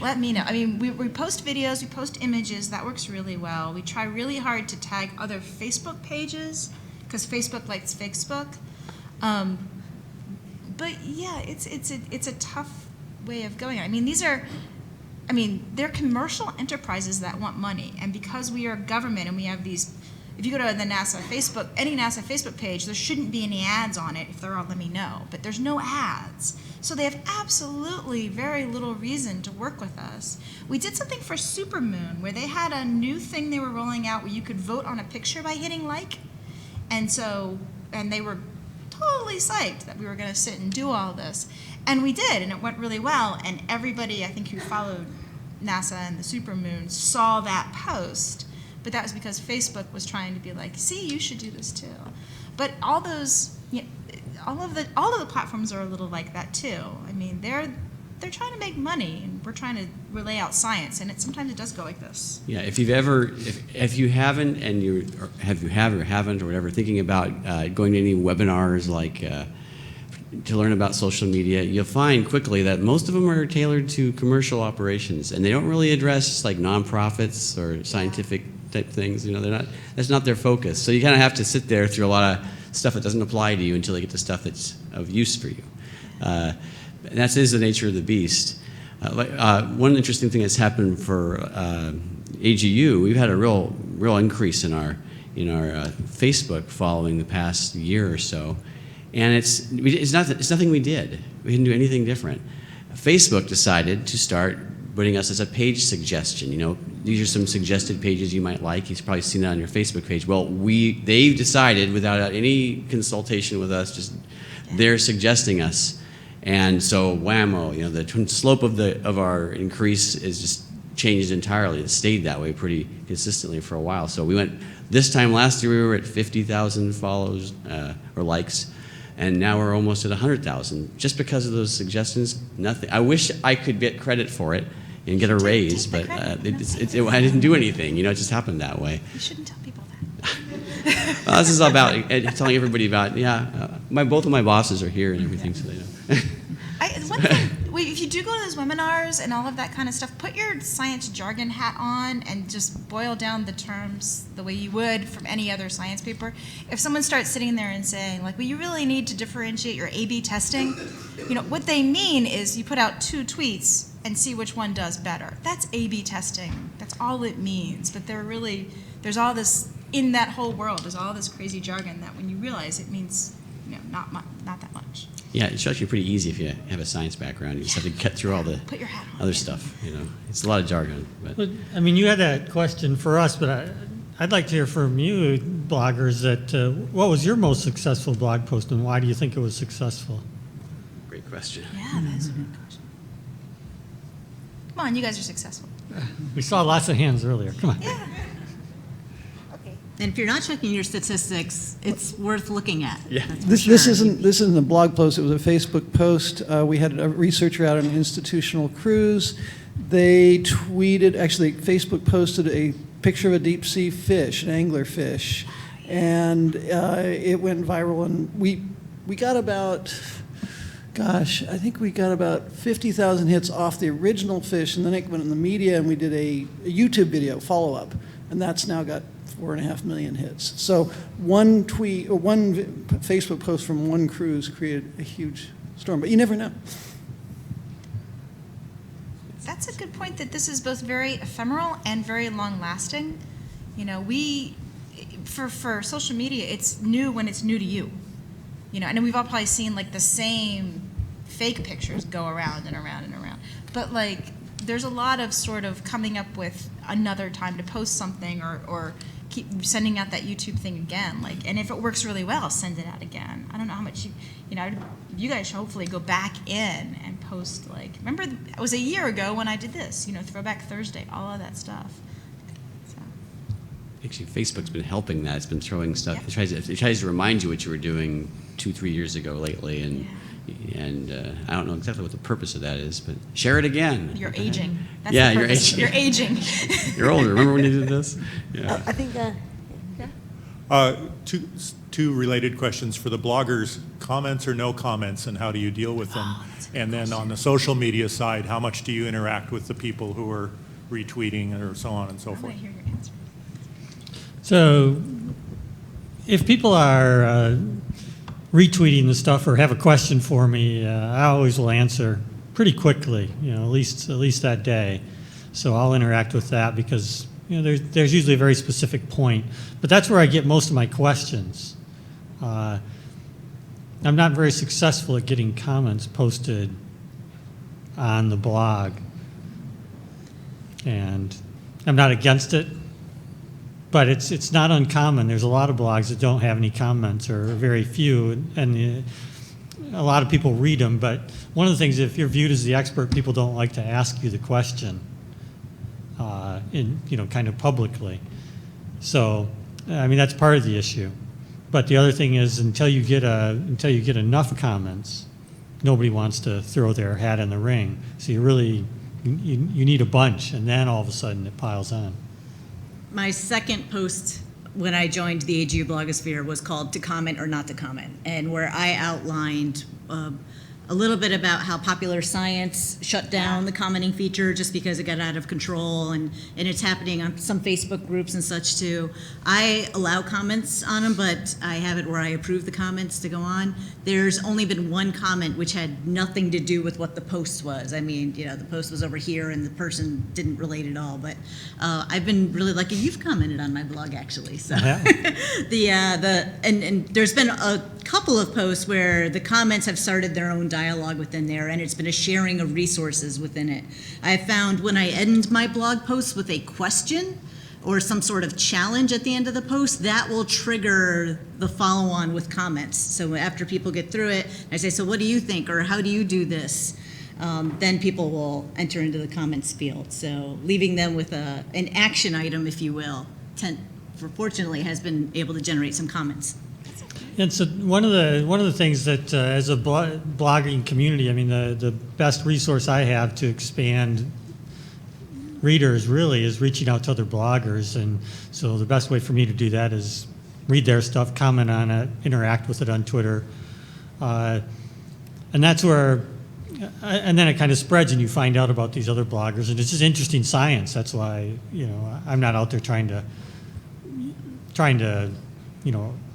D: let me know. I mean, we post videos, we post images, that works really well. We try really hard to tag other Facebook pages, because Facebook likes Facebook. But yeah, it's a tough way of going. I mean, they're commercial enterprises that want money, and because we are government and we have these, if you go to the NASA Facebook, any NASA Facebook page, there shouldn't be any ads on it. If there are, let me know. But there's no ads, so they have absolutely very little reason to work with us. We did something for Supermoon where they had a new thing they were rolling out where you could vote on a picture by hitting like, and they were totally psyched that we were going to sit and do all this. And we did, and it went really well. And everybody, I think, who followed NASA and the Supermoon saw that post. But that was because Facebook was trying to be like, see, you should do this too. But all those, all of the platforms are a little like that too. I mean, they're trying to make money, and we're trying to relay out science, and sometimes it does go like this.
A: Yeah, if you haven't, and you have or haven't or whatever, thinking about going to any webinars like to learn about social media, you'll find quickly that most of them are tailored to commercial operations, and they don't really address like nonprofits or scientific type things. That's not their focus. So you kind of have to sit there through a lot of stuff that doesn't apply to you until they get to stuff that's of use for you. And that is the nature of the beast. One interesting thing that's happened for AGU, we've had a real increase in our Facebook following the past year or so, and it's nothing we did. We didn't do anything different. Facebook decided to start putting us as a page suggestion. These are some suggested pages you might like. You've probably seen that on your Facebook page. Well, they've decided without any consultation with us, just they're suggesting us. And so, whammo! The slope of our increase is just changed entirely. It stayed that way pretty consistently for a while. So we went this time last year we were at 50,000 follows or likes, and now we're almost at 100,000 just because of those suggestions. Nothing. I wish I could get credit for it and get a raise, but I didn't do anything. It just happened that way.
D: You shouldn't tell people that.
A: This is about telling everybody about, both of my bosses are here and everything, so they know.
D: One thing, if you do go to those webinars and all of that kind of stuff, put your science jargon hat on and just boil down the terms the way you would from any other science paper. If someone starts sitting there and saying, like, well, you really need to differentiate your A/B testing, what they mean is you put out 2 tweets and see which one does better. That's A/B testing. That's all it means. But there's all this, in that whole world, there's all this crazy jargon that when you realize it means, not that much.
A: Yeah, it's actually pretty easy if you have a science background. You just have to cut through all the
D: Put your hat on.
A: other stuff. It's a lot of jargon. But
B: I mean, you had that question for us, but I'd like to hear from you, bloggers, that what was your most successful blog post, and why do you think it was successful?
A: great question.
D: Yeah, that's a good question. Come on, you guys are successful.
B: We saw lots of hands earlier. Come on.
D: Yeah.
C: And if you're not checking your statistics, it's worth looking at.
A: Yeah.
C: That's for
H: This
C: sure.
H: isn't a blog post. It was a Facebook post. We had a researcher out on an institutional cruise. They tweeted, actually, Facebook posted a picture of a deep sea fish, an anglerfish, and it went viral. And we got about, gosh, I think we got about 50,000 hits off the original fish, and then it went in the media, and we did a YouTube video follow up, and that's now got 4.5 million hits. So one tweet or one Facebook post from one cruise created a huge storm, but you never know.
D: That's a good point, that this is both very ephemeral and very long-lasting. You know, for social media, it's new when it's new to you. You know, and we've all probably seen like the same fake pictures go around and around and around. But like, there's a lot of sort of coming up with another time to post something, or keep sending out that YouTube thing again. Like, and if it works really well, send it out again. I don't know how much you guys should hopefully go back in and post, like, remember it was a year ago when I did this, Throwback Thursday, all of that stuff. So.
A: Actually, Facebook's been helping that. It's been throwing stuff.
D: Yeah.
A: It tries to remind you what you were doing 2-3 years ago lately, and I don't know exactly what the purpose of that is, but share it again.
D: You're aging. That's
A: Yeah,
D: the
A: you're
D: purpose.
A: aging.
D: You're aging.
A: You're older. Remember when you did this? Yeah.
F: I think,
K: Two related questions for the bloggers: comments or no comments, and how do you deal with them? And then on the social media side, how much do you interact with the people who are retweeting or so on and so
D: I
K: forth?
D: want to hear your answer.
B: So if people are retweeting the stuff or have a question for me, I always will answer pretty quickly, at least that day. So I'll interact with that because there's usually a very specific point. But that's where I get most of my questions. I'm not very successful at getting comments posted on the blog. And I'm not against it, but it's not uncommon. There's a lot of blogs that don't have any comments, or very few, and a lot of people read them. But one of the things, if you're viewed as the expert, people don't like to ask you the question, kind of publicly. So, I mean, that's part of the issue. But the other thing is, until you get enough comments, nobody wants to throw their hat in the ring. So you need a bunch, and then all of a sudden it piles on.
C: My second post when I joined the AGU blogosphere was called "To Comment or Not to Comment," and where I outlined a little bit about how Popular Science shut down the commenting feature just because it got out of control, and it's happening on some Facebook groups and such too. I allow comments on them, but I have it where I approve the comments to go on. There's only been one comment which had nothing to do with what the post was. I mean, the post was over here and the person didn't relate at all, but I've been really lucky. You've commented on my blog, actually. So
B: Yeah.
C: and there's been a couple of posts where the comments have started their own dialogue within there, and it's been a sharing of resources within it. I found when I end my blog posts with a question or some sort of challenge at the end of the post, that will trigger the follow-on with comments. So after people get through it, I say, so what do you think, or how do you do this? Then people will enter into the comments field. So leaving them with an action item, if you will, fortunately has been able to generate some comments.
B: And so one of the things that as a blogging community, I mean, the best resource I have to expand readers really is reaching out to other bloggers. And so the best way for me to do that is read their stuff, comment on it, interact with it on Twitter. And that's where, and then it kind of spreads and you find out about these other bloggers, and it's just interesting science. That's why, I'm not out there trying to,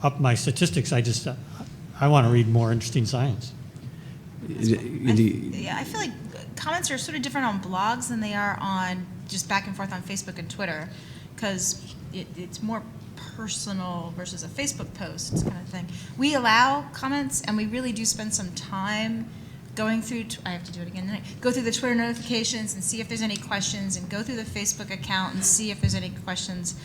B: up my statistics. I want to read more interesting science.
D: Yeah, I feel like comments are sort of different on blogs than they are on just back and forth on Facebook and Twitter, because it's more personal versus a Facebook post kind of thing. We allow comments, and we really do spend some time going through, I have to do it again tonight, go through the Twitter notifications and see if there's any questions, and go through the Facebook account and see if there's any questions.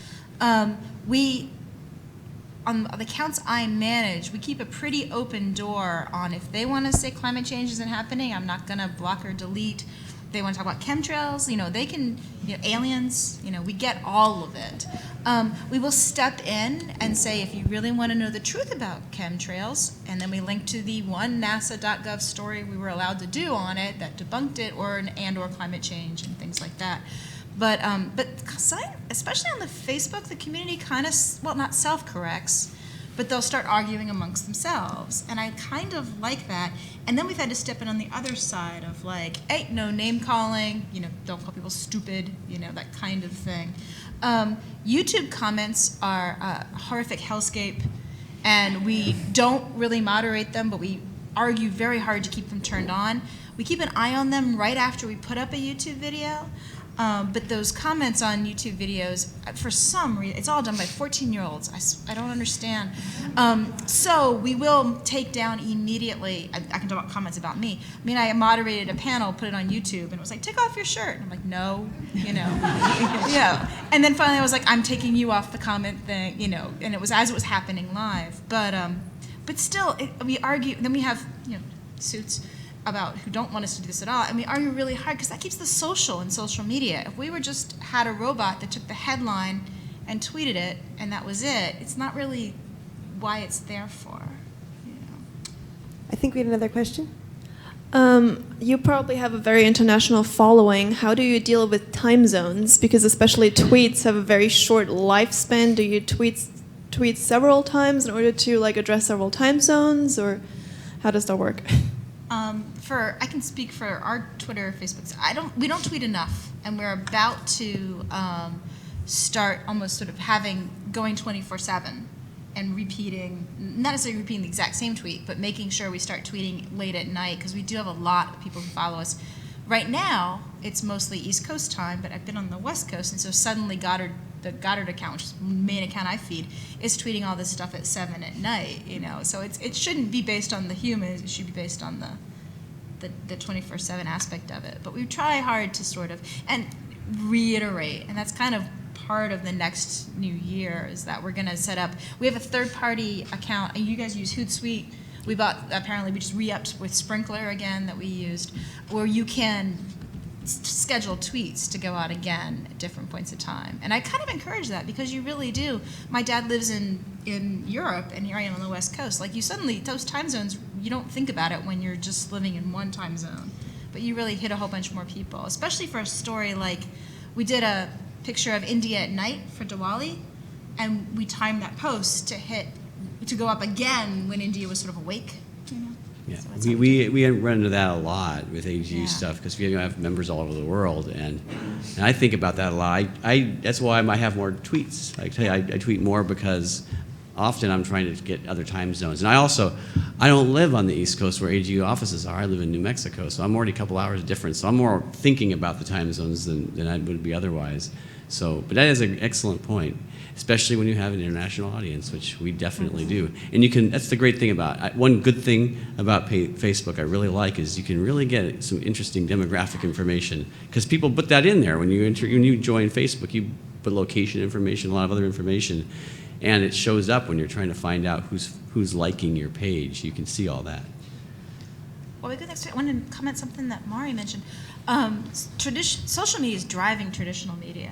D: On the accounts I manage, we keep a pretty open door on if they want to say climate change isn't happening, I'm not going to block or delete. If they want to talk about chemtrails, they can, aliens, we get all of it. We will step in and say, if you really want to know the truth about chemtrails, and then we link to the one NASA.gov story we were allowed to do on it that debunked it, or climate change and things like that. But especially on the Facebook, the community kind of, not self-corrects, but they'll start arguing amongst themselves. And I kind of like that. And then we've had to step in on the other side of like, hey, no name calling, don't call people stupid, that kind of thing. YouTube comments are a horrific hellscape, and we don't really moderate them, but we argue very hard to keep them turned on. We keep an eye on them right after we put up a YouTube video. But those comments on YouTube videos, for some reason, it's all done by 14-year-olds. I don't understand. So we will take down immediately. I can talk about comments about me. I moderated a panel, put it on YouTube, and it was like, take off your shirt. And I'm like, no, yeah. And then finally I was like, I'm taking you off the comment thing, and it was as it was happening live. But still, we argue, then we have, suits about who don't want us to do this at all, and we argue really hard because that keeps the social in social media. If we were just had a robot that took the headline and tweeted it and that was it, it's not really why it's there for.
F: I think we had another question. You probably have a very international following. How do you deal with time zones? Because especially tweets have a very short lifespan. Do you tweet several times in order to address several time zones, or how does that work?
D: I can speak for our Twitter, Facebook. We don't tweet enough, and we're about to start almost sort of going 24/7 and repeating, not necessarily repeating the exact same tweet, but making sure we start tweeting late at night, because we do have a lot of people who follow us. Right now, it's mostly East Coast time, but I've been on the West Coast, and so suddenly the Goddard account, which is the main account I feed, is tweeting all this stuff at 7 at night, So it shouldn't be based on the humans, it should be based on the 24/7 aspect of it. But we try hard to sort of, and reiterate, and that's kind of part of the next new year, is that we're going to set up, we have a third-party account, and you guys use Hootsuite. We just re-upped with Sprinkler again that we used, where you can schedule tweets to go out again at different points of time. And I kind of encourage that, because you really do. My dad lives in Europe, and here I am on the West Coast. You suddenly, those time zones, you don't think about it when you're just living in one time zone. But you really hit a whole bunch more people, especially for a story like, we did a picture of India at night for Diwali, and we timed that post to go up again when India was sort of awake.
A: Yeah, so we run into that a lot with AGU stuff, because we have members all over the world, and I think about that a lot. That's why I might have more tweets. I tell you, I tweet more because often I'm trying to get other time zones. And I don't live on the East Coast where AGU offices are. I live in New Mexico, so I'm already a couple hours difference. So I'm more thinking about the time zones than I would be otherwise. But that is an excellent point, especially when you have an international audience, which we definitely do. And that's the great thing about, one good thing about Facebook I really like is you can really get some interesting demographic information, because people put that in there. When you join Facebook, you put location information, a lot of other information, and it shows up when you're trying to find out who's liking your page. You can see all that.
D: Well, we go next. I wanted to comment something that Mari mentioned. Social media is driving traditional media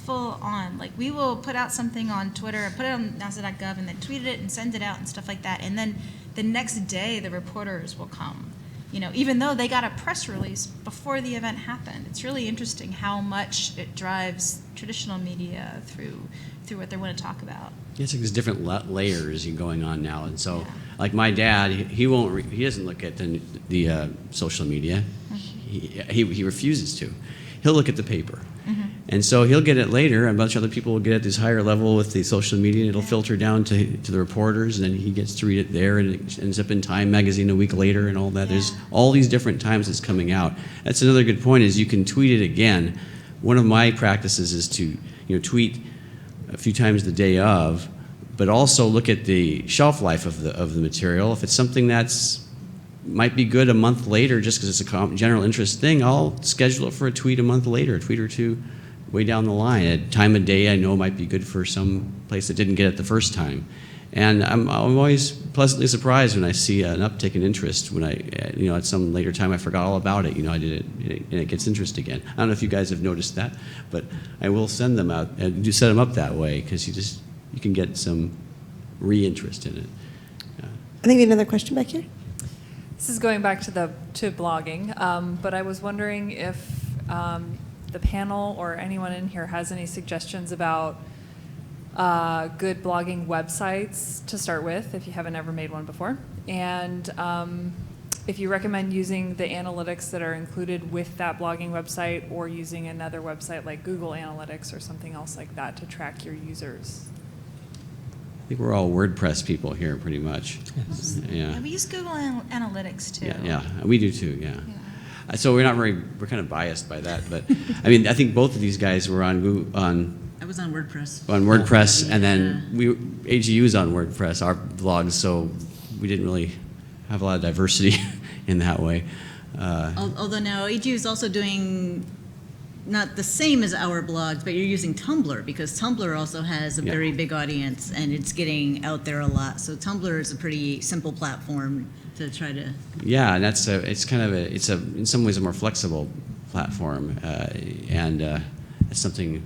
D: full on. We will put out something on Twitter, put it on NASA.gov, and then tweet it and send it out and stuff like that. And then the next day, the reporters will come. you know, even though they got a press release before the event happened. It's really interesting how much it drives traditional media through what they want to talk about.
A: It's like there's different layers going on now, and so
D: Yeah.
A: like my dad, he won't. He doesn't look at the social media. He refuses to. He'll look at the paper, and so he'll get it later. And a bunch of other people will get at this higher level with the social media. And it'll filter down to the reporters, and then he gets to read it there, and it ends up in Time magazine a week later, and all that.
D: Yeah.
A: There's all these different times it's coming out. That's another good point. Is you can tweet it again. One of my practices is to tweet a few times the day of, but also look at the shelf life of the material. If it's something that's might be good a month later, just because it's a general interest thing, I'll schedule it for a tweet a month later, a tweet or two way down the line. A time of day I know might be good for some place that didn't get it the first time. And I'm always pleasantly surprised when I see an uptick in interest when at some later time I forgot all about it. I did it, and it gets interest again. I don't know if you guys have noticed that, but I will send them out and set them up that way because you can get some re-interest in it.
L: I think we have another question back here.
G: This is going back to blogging, but I was wondering if the panel or anyone in here has any suggestions about good blogging websites to start with, if you haven't ever made one before, and if you recommend using the analytics that are included with that blogging website or using another website like Google Analytics or something else like that to track your users.
A: I think we're all WordPress people here, pretty much.
D: Yeah, we use Google Analytics too.
A: Yeah, we do too. Yeah. So we're kind of biased by that, but I mean, I think both of these guys were on Google,
C: I was on WordPress.
A: And then AGU's on WordPress, our blogs, so we didn't really have a lot of diversity in that way.
C: Although now AGU is also doing not the same as our blogs, but you're using Tumblr because Tumblr also has a very big audience and it's getting out there a lot. So Tumblr is a pretty simple platform to try to.
A: Yeah, and it's in some ways a more flexible platform, and it's something.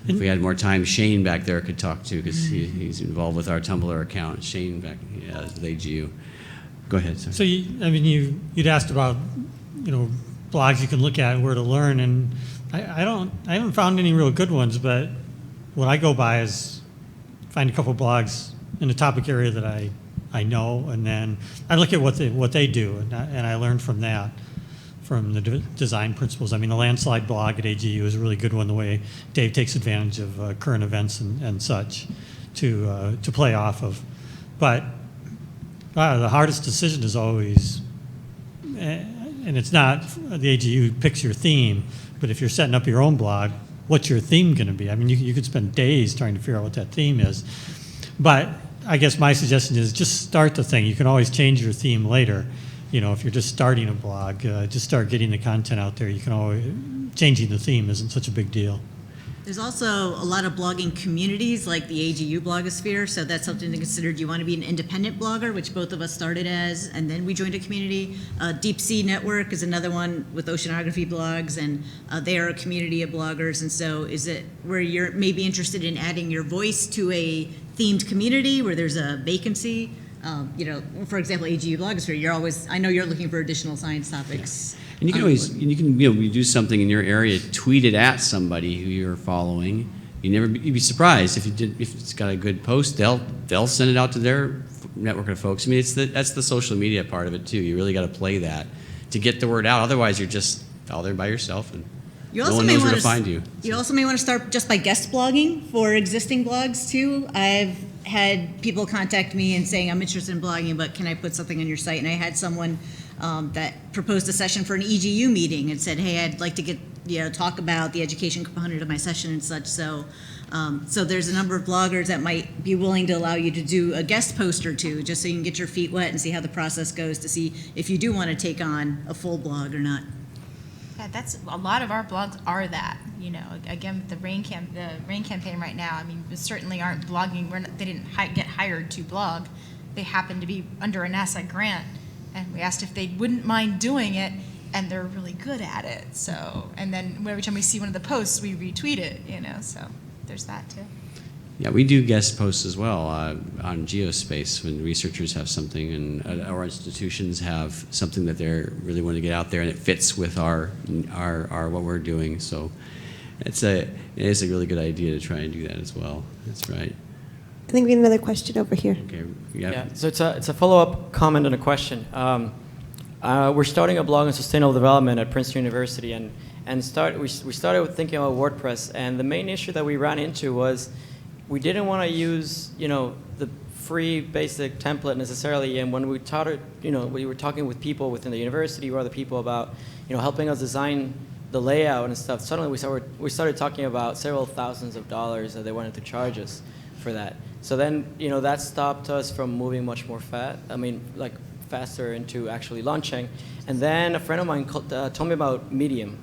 A: If we had more time, Shane back there could talk to because he's involved with our Tumblr account. Shane back with AGU. Go ahead. Sorry.
B: So you'd asked about blogs you can look at and where to learn, and I haven't found any real good ones, but what I go by is find a couple blogs in a topic area that I know, and then I look at what they do, and I learn from that, from the design principles. I mean, the landslide blog at AGU is a really good one, the way Dave takes advantage of current events and such to play off of. But the hardest decision is always, and it's not the AGU picks your theme, but if you're setting up your own blog, what's your theme going to be? I mean, you could spend days trying to figure out what that theme is. But I guess my suggestion is just start the thing. You can always change your theme later. If you're just starting a blog, just start getting the content out there. You can always, changing the theme isn't such a big deal.
C: There's also a lot of blogging communities like the AGU blogosphere, so that's something to consider. Do you want to be an independent blogger, which both of us started as, and then we joined a community? Deep Sea Network is another one with oceanography blogs, and they are a community of bloggers. And so is it where you're maybe interested in adding your voice to a themed community where there's a vacancy? For example, AGU blogosphere, I know you're looking for additional science topics.
A: And you can always, you do something in your area, tweet it at somebody who you're following. You'd be surprised if it's got a good post. They'll send it out to their network of folks. I mean, that's the social media part of it too. You really got to play that to get the word out. Otherwise, you're just out there by yourself, and no one knows where to find you.
C: You also may want to start just by guest blogging for existing blogs too. I've had people contact me and saying, I'm interested in blogging, but can I put something on your site? And I had someone that proposed a session for an EGU meeting and said, hey, I'd like to talk about the education component of my session and such. So there's a number of bloggers that might be willing to allow you to do a guest post or two, just so you can get your feet wet and see how the process goes to see if you do want to take on a full blog or not.
D: Yeah, that's a lot of our blogs are that. Again, with the rain campaign right now. I mean, we certainly aren't blogging. They didn't get hired to blog. They happened to be under a NASA grant, and we asked if they wouldn't mind doing it, and they're really good at it. So, and then every time we see one of the posts, we retweet it. So there's that too.
A: Yeah, we do guest posts as well on Geospace when researchers have something and our institutions have something that they're really want to get out there and it fits with our what we're doing. So it is a really good idea to try and do that as well. That's right.
L: I think we have another question over here.
A: Okay.
M: Yeah, so it's a follow-up comment and a question. We're starting a blog on sustainable development at Princeton University, and we started with thinking about WordPress, and the main issue that we ran into was we didn't want to use the free basic template necessarily, and when we we were talking with people within the university or other people about helping us design the layout and stuff. Suddenly we started talking about several thousands of dollars that they wanted to charge us for that. So then, that stopped us from moving much more faster into actually launching. And then a friend of mine told me about Medium,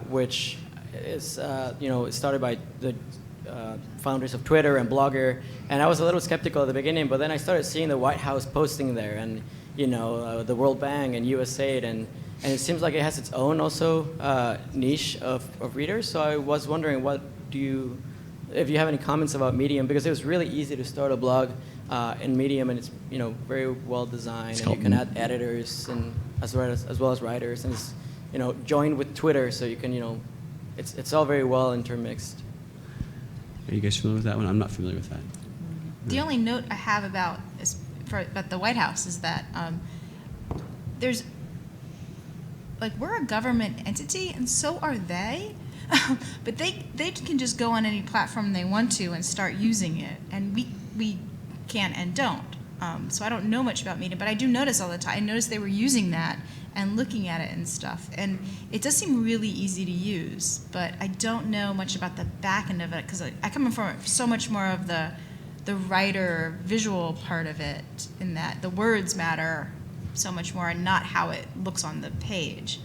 M: which is, started by the founders of Twitter and Blogger. And I was a little skeptical at the beginning, but then I started seeing the White House posting there and, the World Bank and USAID. And it seems like it has its own also niche of readers. So I was wondering, if you have any comments about Medium, because it was really easy to start a blog in Medium, and it's very well designed, and you can add editors and as well as writers, and it's joined with Twitter, so you can it's all very well intermixed.
A: Are you guys familiar with that one? I'm not familiar with that.
D: The only note I have about the White House is that there's we're a government entity, and so are they. But they can just go on any platform they want to and start using it, and we can't and don't. So I don't know much about Medium, but I do notice all the time. I noticed they were using that and looking at it and stuff, and it does seem really easy to use, but I don't know much about the back end of it, because I come from so much more of the writer visual part of it, in that the words matter so much more and not how it looks on the page.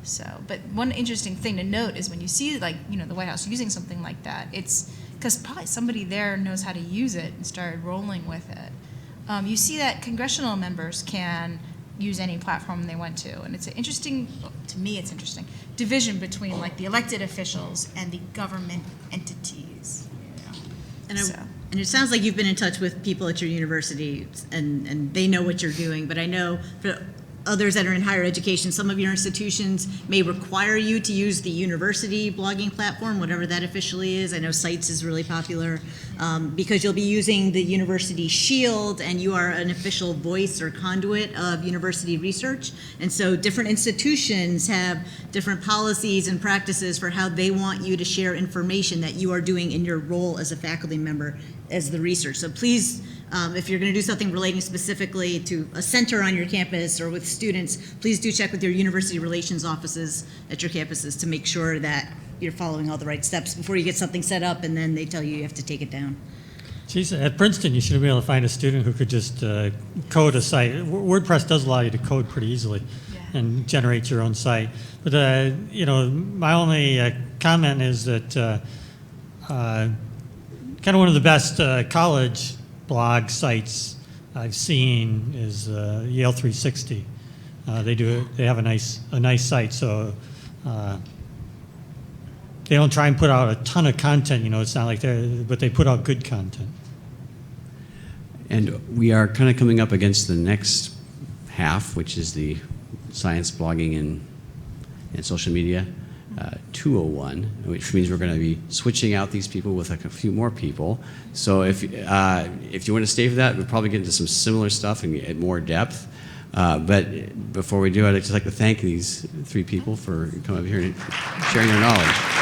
D: So, but one interesting thing to note is when you see the White House using something like that, it's because probably somebody there knows how to use it and started rolling with it. You see that congressional members can use any platform they want to, and it's an interesting, to me it's interesting, division between the elected officials and the government entities.
C: And it sounds like you've been in touch with people at your university and they know what you're doing, but I know for others that are in higher education, some of your institutions may require you to use the university blogging platform, whatever that officially is. I know Sites is really popular because you'll be using the University Shield, and you are an official voice or conduit of university research. And so different institutions have different policies and practices for how they want you to share information that you are doing in your role as a faculty member as the research. So please, if you're going to do something relating specifically to a center on your campus or with students, please do check with your university relations offices at your campuses to make sure that you're following all the right steps before you get something set up and then they tell you have to take it down.
B: Geez, at Princeton, you should be able to find a student who could just code a site. WordPress does allow you to code pretty easily and generate your own site. But, my only comment is that kind of one of the best college blog sites I've seen is Yale 360. They have a nice site, so they don't try and put out a ton of content. It's not like but they put out good content.
A: And we are kind of coming up against the next half, which is the science blogging and social media 201, which means we're going to be switching out these people with a few more people. So if you want to stay for that, we'll probably get into some similar stuff and get more depth. But before we do, I'd just like to thank these three people for coming up here and sharing their knowledge.